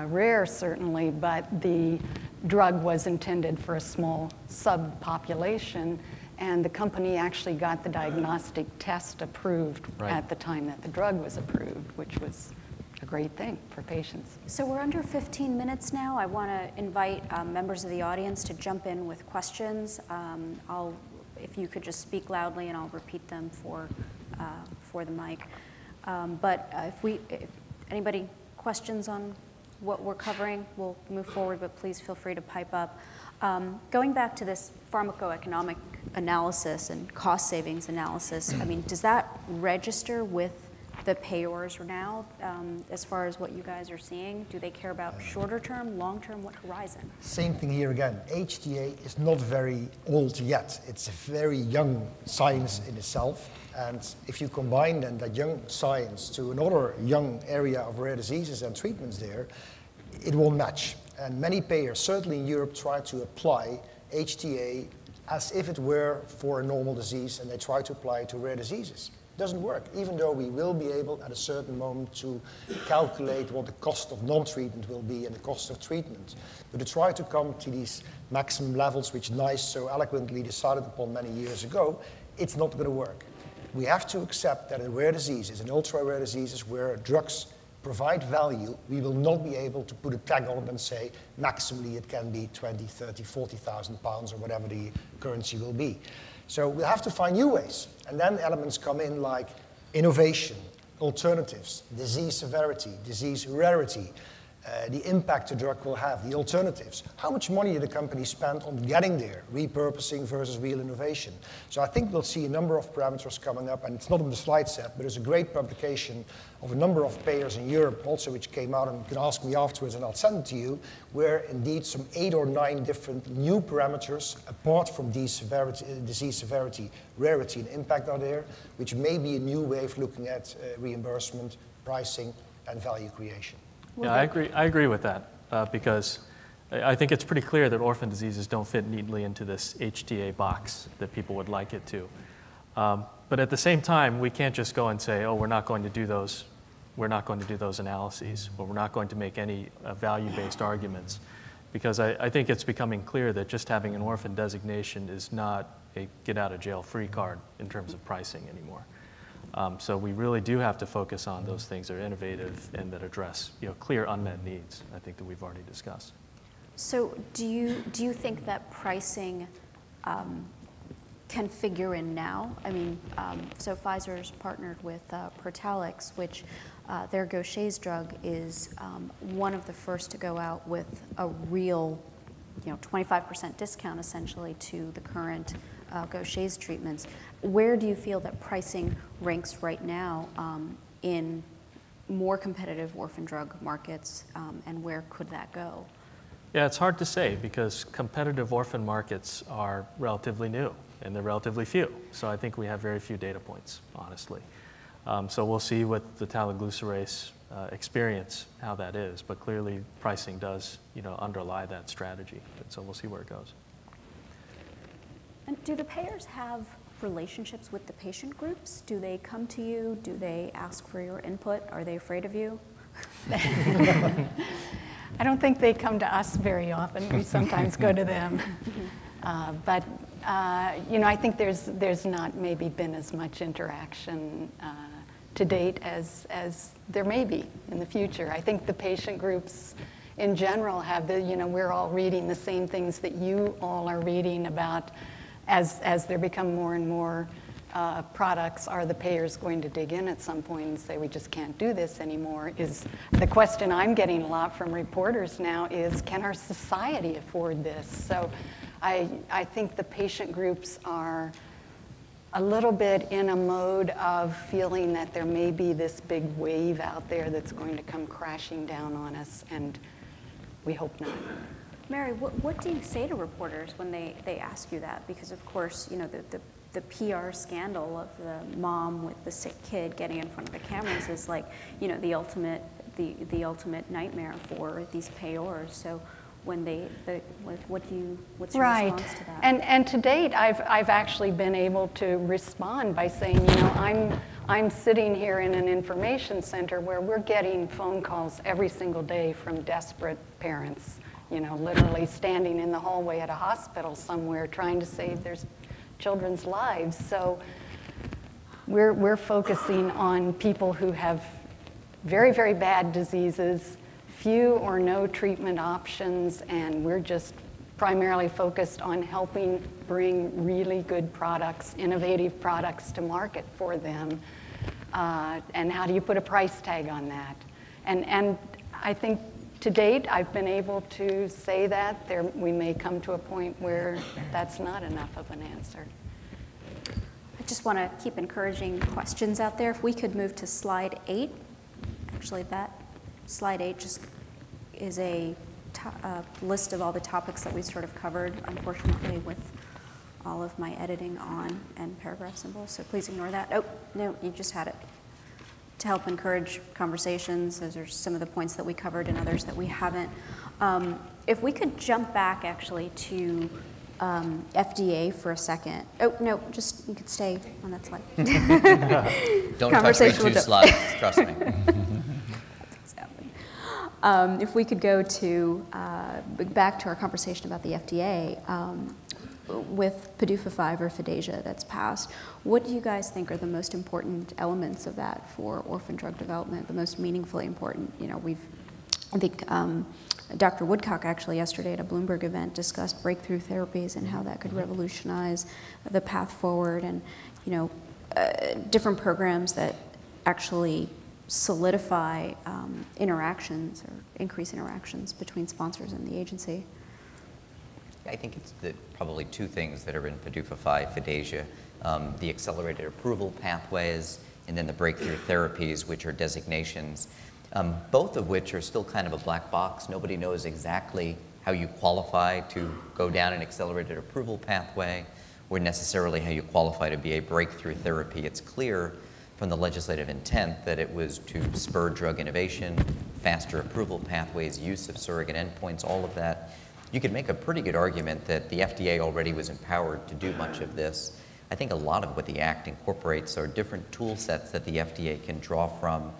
rare certainly, but the drug was intended for a small subpopulation, and the company actually got the diagnostic test approved at the time that the drug was approved, which was a great thing for patients. So we're under 15 minutes now. I want to invite members of the audience to jump in with questions. If you could just speak loudly, and I'll repeat them for the mic. If anybody questions on what we're covering, we'll move forward, but please feel free to pipe up. Going back to this pharmacoeconomic analysis and cost savings analysis, I mean, does that register with the payers now as far as what you guys are seeing? Do they care about shorter term, long term, what horizon? Same thing here again. HTA is not very old yet. It's a very young science in itself. And if you combine then that young science to another young area of rare diseases and treatments there, it will match. And many payers, certainly in Europe, try to apply HTA as if it were for a normal disease, and they try to apply it to rare diseases. It doesn't work, even though we will be able at a certain moment to calculate what the cost of non-treatment will be and the cost of treatment. But to try to come to these maximum levels, which NICE so eloquently decided upon many years ago, it's not going to work. We have to accept that in rare diseases, in ultra-rare diseases where drugs provide value, we will not be able to put a tag on it and say maximally it can be 20, 30, 40,000 pounds or whatever the currency will be. So we'll have to find new ways. And then elements come in like innovation, alternatives, disease severity, disease rarity, the impact the drug will have, the alternatives. How much money did the company spend on getting there, repurposing versus real innovation? So I think we'll see a number of parameters coming up, and it's not on the slide set, but there's a great publication of a number of payers in Europe also, which came out, and you can ask me afterwards and I'll send it to you, where indeed some 8 or 9 different new parameters, apart from disease severity, rarity, and impact are there, which may be a new way of looking at reimbursement, pricing, and value creation. Yeah, I agree with that because I think it's pretty clear that orphan diseases don't fit neatly into this HTA box that people would like it to. But at the same time, we can't just go and say, oh, we're not going to do those analyses, or we're not going to make any value-based arguments, because I think it's becoming clear that just having an orphan designation is not a get-out-of-jail-free card in terms of pricing anymore. So we really do have to focus on those things that are innovative and that address clear unmet needs, I think, that we've already discussed. So do you think that pricing can figure in now? I mean, so Pfizer's partnered with Protalix, which their Gaucher's drug is one of the first to go out with a real 25% discount essentially to the current Gaucher's treatments. Where do you feel that pricing ranks right now in more competitive orphan drug markets, and where could that go? Yeah, it's hard to say because competitive orphan markets are relatively new and they're relatively few. So I think we have very few data points, honestly. So we'll see with the taloglucerase experience how that is, but clearly pricing does underlie that strategy. And so we'll see where it goes. And do the payers have relationships with the patient groups? Do they come to you? Do they ask for your input? Are they afraid of you? I don't think they come to us very often. We sometimes go to them. But I think there's not maybe been as much interaction to date as there may be in the future. I think the patient groups in general have we're all reading the same things that you all are reading about. As there become more and more products, are the payers going to dig in at some point and say, we just can't do this anymore? Is the question I'm getting a lot from reporters now is, can our society afford this? So I think the patient groups are a little bit in a mode of feeling that there may be this big wave out there that's going to come crashing down on us, and we hope not. Mary, what do you say to reporters when they ask you that? Because of course, the PR scandal of the mom with the sick kid getting in front of the cameras is like, the ultimate nightmare for these payors. So when what's your response to that? And to date, I've actually been able to respond by saying, I'm sitting here in an information center where we're getting phone calls every single day from desperate parents. Literally standing in the hallway at a hospital somewhere trying to save their children's lives. So we're focusing on people who have very, very bad diseases, few or no treatment options, and we're just primarily focused on helping bring really good products, innovative products to market for them. And how do you put a price tag on that? And I think to date, I've been able to say that. We may come to a point where that's not enough of an answer. I just want to keep encouraging questions out there. If we could move to slide 8. Actually, that slide 8 just is a list of all the topics that we sort of covered, unfortunately, with all of my editing on and paragraph symbols. So please ignore that. Oh, no, you just had it. To help encourage conversations, those are some of the points that we covered and others that we haven't. If we could jump back actually to FDA for a second. Oh, no, you could stay on that slide. Don't touch me 2 slides, trust me. If we could go to back to our conversation about the FDA, with PDUFA 5 or FDASIA that's passed, what do you guys think are the most important elements of that for orphan drug development, the most meaningfully important? I think Dr. Woodcock actually yesterday at a Bloomberg event discussed breakthrough therapies and how that could revolutionize the path forward, and different programs that actually solidify interactions or increase interactions between sponsors and the agency? I think it's probably two things that are in PDUFA 5, FDASIA, the accelerated approval pathways and then the breakthrough therapies, which are designations, both of which are still kind of a black box. Nobody knows exactly how you qualify to go down an accelerated approval pathway or necessarily how you qualify to be a breakthrough therapy. It's clear from the legislative intent that it was to spur drug innovation, faster approval pathways, use of surrogate endpoints, all of that. You could make a pretty good argument that the FDA already was empowered to do much of this. I think a lot of what the Act incorporates are different tool sets that the FDA can draw from.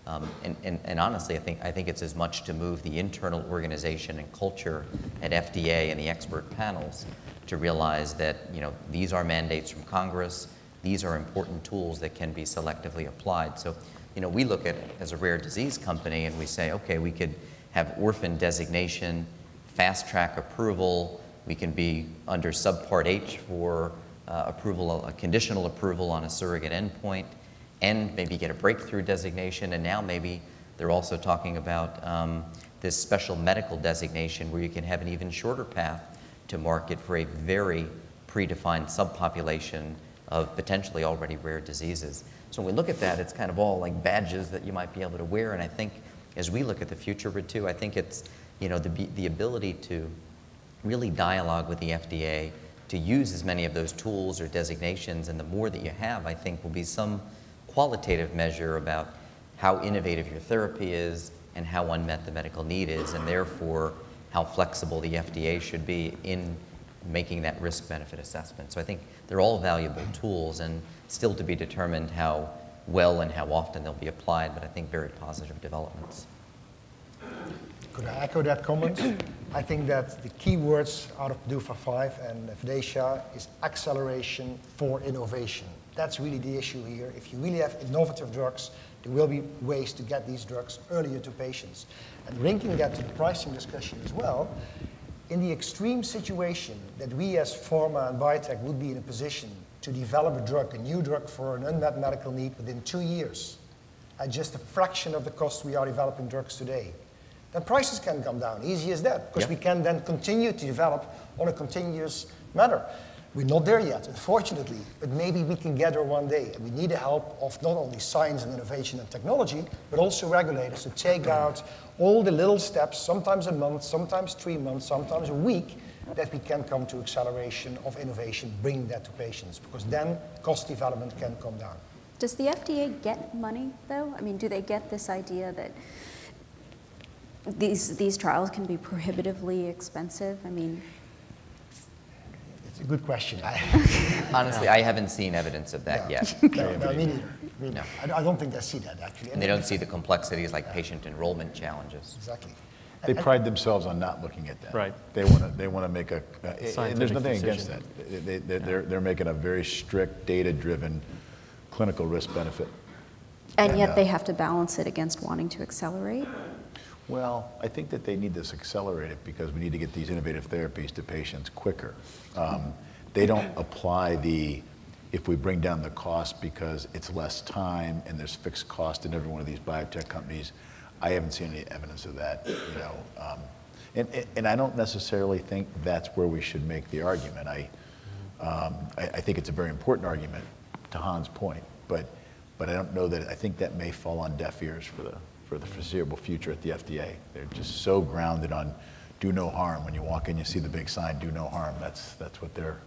And honestly, I think it's as much to move the internal organization and culture at FDA and the expert panels to realize that, you know, these are mandates from Congress. These are important tools that can be selectively applied. So, you know, we look at it as a rare disease company and we say, okay, we could have orphan designation, fast track approval. We can be under Subpart H for approval, a conditional approval on a surrogate endpoint, and maybe get a breakthrough designation. And now maybe they're also talking about this special medical designation where you can have an even shorter path to market for a very predefined subpopulation of potentially already rare diseases. So when we look at that, it's kind of all like badges that you might be able to wear. And I think as we look at the future, Ritu, I think it's, you know, the ability to really dialogue with the FDA, to use as many of those tools or designations, and the more that you have, I think will be some qualitative measure about how innovative your therapy is and how unmet the medical need is, and therefore how flexible the FDA should be in making that risk-benefit assessment. So I think they're all valuable tools and still to be determined how well and how often they'll be applied, but I think very positive developments. Could I echo that comment? I think that the key words out of PDUFA 5 and FDASIA is acceleration for innovation. That's really the issue here. If you really have innovative drugs, there will be ways to get these drugs earlier to patients. And linking that to the pricing discussion as well, in the extreme situation that we as pharma and biotech would be in a position to develop a drug, a new drug for an unmet medical need within 2 years, at just a fraction of the cost we are developing drugs today, then prices can come down, easy as that, because we can then continue to develop on a continuous manner. We're not there yet, unfortunately, but maybe we can get there one day. And we need the help of not only science and innovation and technology, but also regulators to take out all the little steps, sometimes a month, sometimes 3 months, sometimes a week, that we can come to acceleration of innovation, bring that to patients, because then cost development can come down. Does the FDA get money, though? I mean, do they get this idea that these trials can be prohibitively expensive? I mean, it's a good question. Honestly, I haven't seen evidence of that yet. No, me neither. I don't think they see that, actually. And they don't see the complexities like patient enrollment challenges. Exactly. They pride themselves on not looking at that. Right. They want to make a, and there's nothing against that. They're making a very strict, data-driven clinical risk-benefit. And yet they have to balance it against wanting to accelerate? Well, I think that they need this accelerated because we need to get these innovative therapies to patients quicker. They don't apply if we bring down the cost because it's less time and there's fixed cost in every one of these biotech companies. I haven't seen any evidence of that, you know. And I don't necessarily think that's where we should make the argument. I think it's a very important argument, to Hans' point, but I don't know that, I think that may fall on deaf ears for the foreseeable future at the FDA. They're just so grounded on do no harm. When you walk in, you see the big sign, do no harm. That's what they're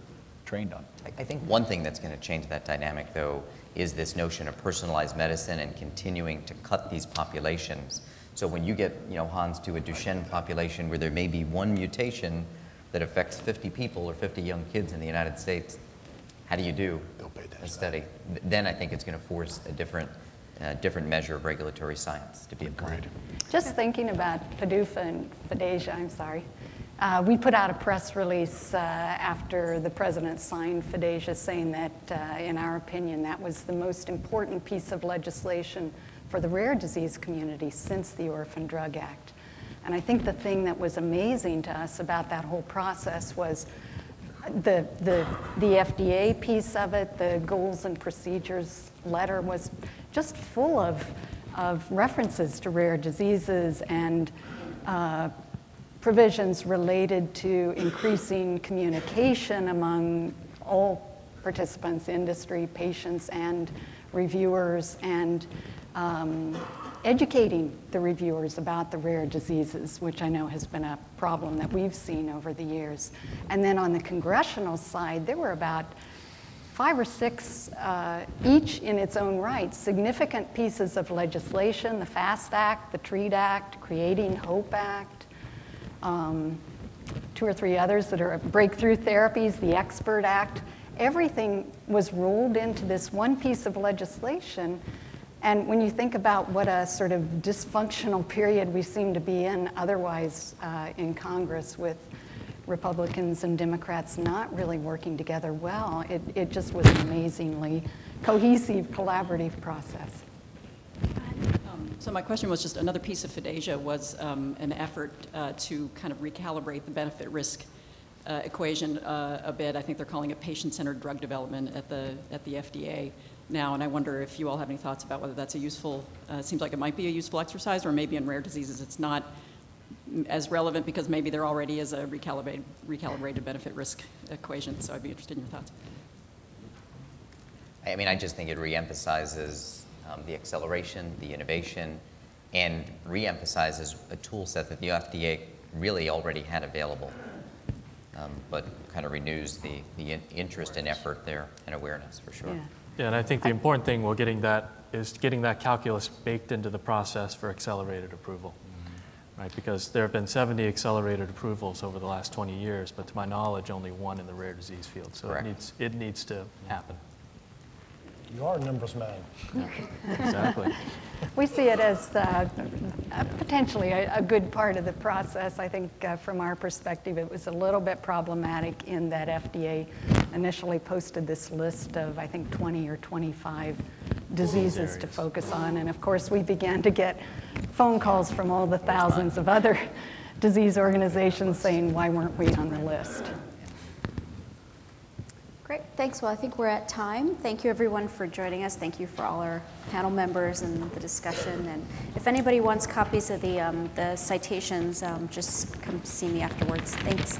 trained on. I think one thing that's going to change that dynamic, though, is this notion of personalized medicine and continuing to cut these populations. So when you get, you know, Hans, to a Duchenne population where there may be one mutation that affects 50 people or 50 young kids in the United States, how do you do a study? Then I think it's going to force a different measure of regulatory science to be applied. Just thinking about PDUFA and FDASIA, I'm sorry. We put out a press release after the president signed FDASIA saying that, in our opinion, that was the most important piece of legislation for the rare disease community since the Orphan Drug Act. And I think the thing that was amazing to us about that whole process was the FDA piece of it. The goals and procedures letter was just full of of references to rare diseases and provisions related to increasing communication among all participants, industry, patients, and reviewers, and educating the reviewers about the rare diseases, which I know has been a problem that we've seen over the years. And then on the congressional side, there were about 5 or 6, each in its own right, significant pieces of legislation: the FAST Act, the TREAT Act, Creating Hope Act, 2 or 3 others that are breakthrough therapies, the Expert Act. Everything was rolled into this one piece of legislation. And when you think about what a sort of dysfunctional period we seem to be in otherwise in Congress, with Republicans and Democrats not really working together well, it just was an amazingly cohesive, collaborative process. So my question was just another piece of FDASIA was an effort to kind of recalibrate the benefit-risk equation a bit. I think they're calling it patient-centered drug development at the FDA now, and I wonder if you all have any thoughts about whether that's a useful, seems like it might be a useful exercise, or maybe in rare diseases it's not as relevant because maybe there already is a recalibrated benefit-risk equation, so I'd be interested in your thoughts. I mean, I just think it reemphasizes the acceleration, the innovation, and reemphasizes a tool set that the FDA really already had available, but kind of renews the interest and effort there and awareness for sure. Yeah. Yeah, and I think the important thing we're getting that is getting that calculus baked into the process for accelerated approval, right? Because there have been 70 accelerated approvals over the last 20 years, but to my knowledge, only 1 in the rare disease field. So it needs to happen. You are a numbers man. Yeah, exactly. We see it as potentially a good part of the process. I think from our perspective, it was a little bit problematic in that FDA initially posted this list of, I think, 20 or 25 diseases to focus on. And of course, we began to get phone calls from all the thousands of other disease organizations saying, why weren't we on the list? Great, thanks. Well, I think we're at time. Thank you, everyone, for joining us. Thank you for all our panel members and the discussion. And if anybody wants copies of the citations, just come see me afterwards. Thanks.